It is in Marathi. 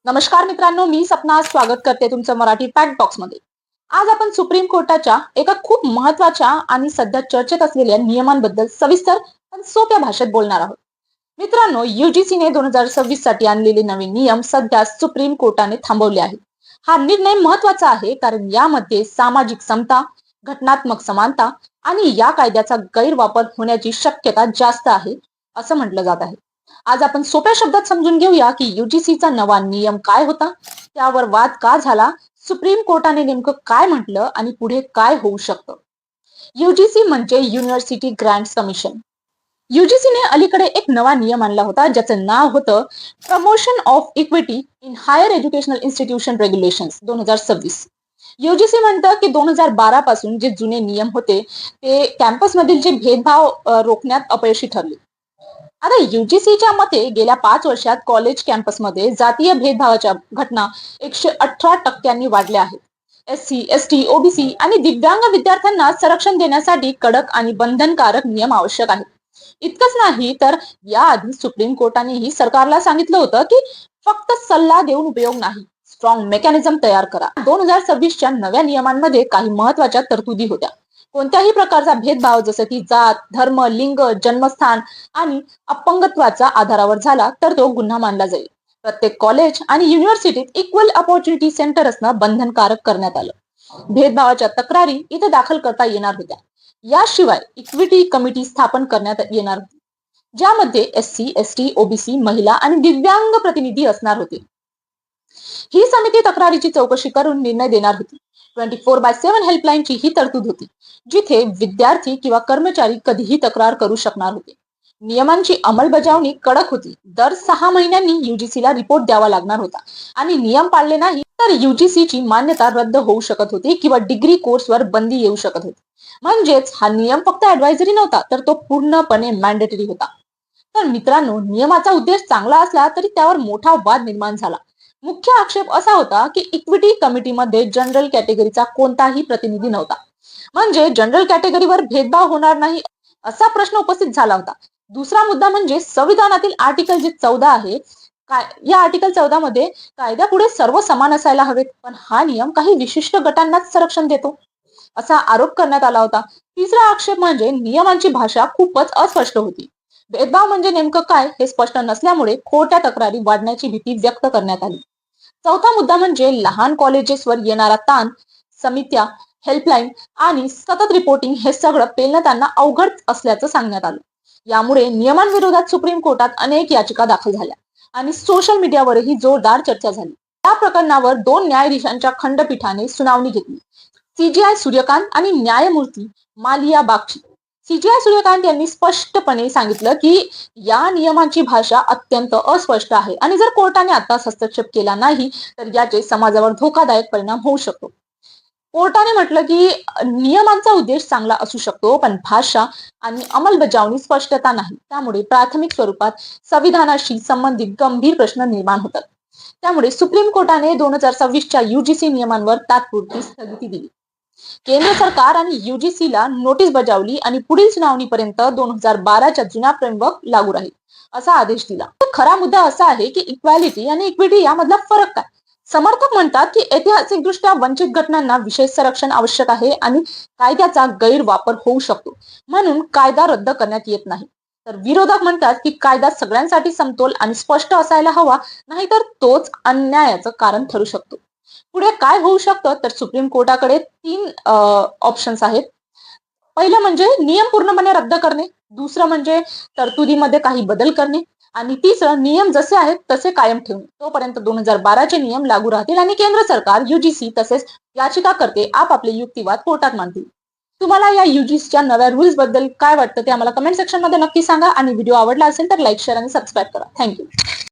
नमस्कार मित्रांनो, मी सपना स्वागत करते तुमचं मराठी फॅक्ट बॉक्स मध्ये. आज आपण सुप्रीम कोर्टाच्या एका खूप महत्वाच्या आणि सध्या चर्चेत असलेल्या नियमांबद्दल सविस्तर पण सोप्या भाषेत बोलणार आहोत. मित्रांनो, युजीसीने 2026 साठी आणलेले नवे नियम सध्या सुप्रीम कोर्टाने थांबवले आहेत. हा निर्णय महत्वाचा आहे कारण यामध्ये सामाजिक समता, घटनात्मक समानता आणि या कायद्याचा गैरवापर होण्याची शक्यता जास्त आहे असं म्हटलं जात आहे. आज आपण सोप्या शब्दात समजून घेऊया की युजीसीचा नवा नियम काय होता, त्यावर वाद का झाला, सुप्रीम कोर्टाने नेमकं काय म्हटलं आणि पुढे काय होऊ शकतं. युजीसी म्हणजे युनिव्हर्सिटी ग्रँट्स कमिशन. युजीसीने अलीकडे एक नवा नियम आणला होता ज्याचं नाव होतं promotion of equity in higher educational institution regulations 2026. UGC म्हणतं की 2012 पासून जे जुने नियम होते ते कॅम्पसमधील जे भेदभाव रोखण्यात अपयशी ठरले. आता युजीसीच्या मते गेल्या 5 वर्षात कॉलेज कॅम्पसमध्ये जातीय भेदभावाच्या घटना 118% वाढल्या आहेत. एससी, एसटी, ओबीसी आणि दिव्यांग विद्यार्थ्यांना संरक्षण देण्यासाठी कडक आणि बंधनकारक नियम आवश्यक आहेत. इतकंच नाही तर याआधी सुप्रीम कोर्टानेही सरकारला सांगितलं होतं की फक्त सल्ला देऊन उपयोग नाही, स्ट्रॉंग मेकॅनिझम तयार करा. 2026च्या नव्या नियमांमध्ये काही महत्वाच्या तरतुदी होत्या. कोणत्याही प्रकारचा भेदभाव जसं की जात, धर्म, लिंग, जन्मस्थान आणि अपंगत्वाच्या आधारावर झाला तर तो गुन्हा मानला जाईल. प्रत्येक कॉलेज आणि युनिव्हर्सिटीत इक्वल अपॉर्च्युनिटी सेंटर असणं बंधनकारक करण्यात आलं. भेदभावाच्या तक्रारी इथे दाखल करता येणार होत्या. याशिवाय इक्विटी कमिटी स्थापन करण्यात येणार होती ज्यामध्ये एससी, एसटी, ओबीसी, महिला आणि दिव्यांग प्रतिनिधी असणार होते. ही समिती तक्रारीची चौकशी करून निर्णय देणार होती. 24/7 हेल्पलाईनची ही तरतूद होती जिथे विद्यार्थी किंवा कर्मचारी कधीही तक्रार करू शकणार होते. नियमांची अंमलबजावणी कडक होती. दर 6 महिन्यांनी युजीसीला रिपोर्ट द्यावा लागणार होता आणि नियम पाळले नाही तर युजीसीची मान्यता रद्द होऊ शकत होती किंवा डिग्री कोर्सवर बंदी येऊ शकत होती. म्हणजेच हा नियम फक्त ऍडवायझरी नव्हता तर तो पूर्णपणे मॅन्डेटरी होता. तर मित्रांनो, नियमाचा उद्देश चांगला असला तरी त्यावर मोठा वाद निर्माण झाला. मुख्य आक्षेप असा होता की इक्विटी कमिटीमध्ये जनरल कॅटेगरीचा कोणताही प्रतिनिधी नव्हता. म्हणजे जनरल कॅटेगरीवर भेदभाव होणार नाही असा प्रश्न उपस्थित झाला होता. दुसरा मुद्दा म्हणजे संविधानातील आर्टिकल जे 14 आहे, या आर्टिकल 14 मध्ये कायद्यापुढे सर्व समान असायला हवेत, पण हा नियम काही विशिष्ट गटांनाच संरक्षण देतो असा आरोप करण्यात आला होता. तिसरा आक्षेप म्हणजे नियमांची भाषा खूपच अस्पष्ट होती. भेदभाव म्हणजे नेमकं काय हे स्पष्ट नसल्यामुळे खोट्या तक्रारी वाढण्याची भीती व्यक्त करण्यात आली. चौथा मुद्दा म्हणजे लहान कॉलेजेसवर येणारा ताण, समित्या, हेल्पलाईन आणि सतत रिपोर्टिंग हे सगळं पेलणं त्यांना अवघड असल्याचं सांगण्यात आलं. यामुळे नियमांविरोधात सुप्रीम कोर्टात अनेक याचिका दाखल झाल्या आणि सोशल मीडियावरही जोरदार चर्चा झाली. या प्रकरणावर 2 न्यायाधीशांच्या खंडपीठाने सुनावणी घेतली. सीजीआय सूर्यकांत आणि न्यायमूर्ती मालिया बागची. सीजीआय सूर्यकांत यांनी स्पष्टपणे सांगितलं की या नियमांची भाषा अत्यंत अस्पष्ट आहे आणि जर कोर्टाने आताच हस्तक्षेप केला नाही तर याचे समाजावर धोकादायक परिणाम होऊ शकतो. कोर्टाने म्हटलं की नियमांचा उद्देश चांगला असू शकतो पण भाषा आणि अंमलबजावणी स्पष्टता नाही, त्यामुळे प्राथमिक स्वरूपात संविधानाशी संबंधित गंभीर प्रश्न निर्माण होतात. त्यामुळे सुप्रीम कोर्टाने 2026च्या युजीसी नियमांवर तात्पुरती स्थगिती दिली. केंद्र सरकार आणि युजीसीला नोटीस बजावली आणि पुढील सुनावणीपर्यंत 2012च्या जुन्या फ्रेमवर्क लागू राहील असा आदेश दिला. खरा मुद्दा असा आहे की इक्वॅलिटी आणि इक्विटी यामधला फरक काय. समर्थक म्हणतात की ऐतिहासिकदृष्ट्या वंचित घटनांना विशेष संरक्षण आवश्यक आहे आणि कायद्याचा गैरवापर होऊ शकतो म्हणून कायदा रद्द करण्यात येत नाही. तर विरोधक म्हणतात की कायदा सगळ्यांसाठी समतोल आणि स्पष्ट असायला हवा, नाहीतर तोच अन्यायाचं कारण ठरू शकतो. पुढे काय होऊ शकतं तर सुप्रीम कोर्टाकडे 3 ऑप्शन्स आहेत. पहिलं म्हणजे नियम पूर्णपणे रद्द करणे, दुसरं म्हणजे तरतुदीमध्ये काही बदल करणे आणि तिसरं नियम जसे आहेत तसे कायम ठेवणे. तोपर्यंत 2012चे नियम लागू राहतील आणि केंद्र सरकार, युजीसी तसेच याचिकाकर्ते आपापले युक्तिवाद कोर्टात मांडतील. तुम्हाला या युजीसीच्या नव्या रूल्स बद्दल काय वाटतं ते आम्हाला कमेंट सेक्शन मध्ये नक्की सांगा आणि व्हिडिओ आवडला असेल तर लाईक, शेअर आणि सबस्क्राईब करा. थँक्यू.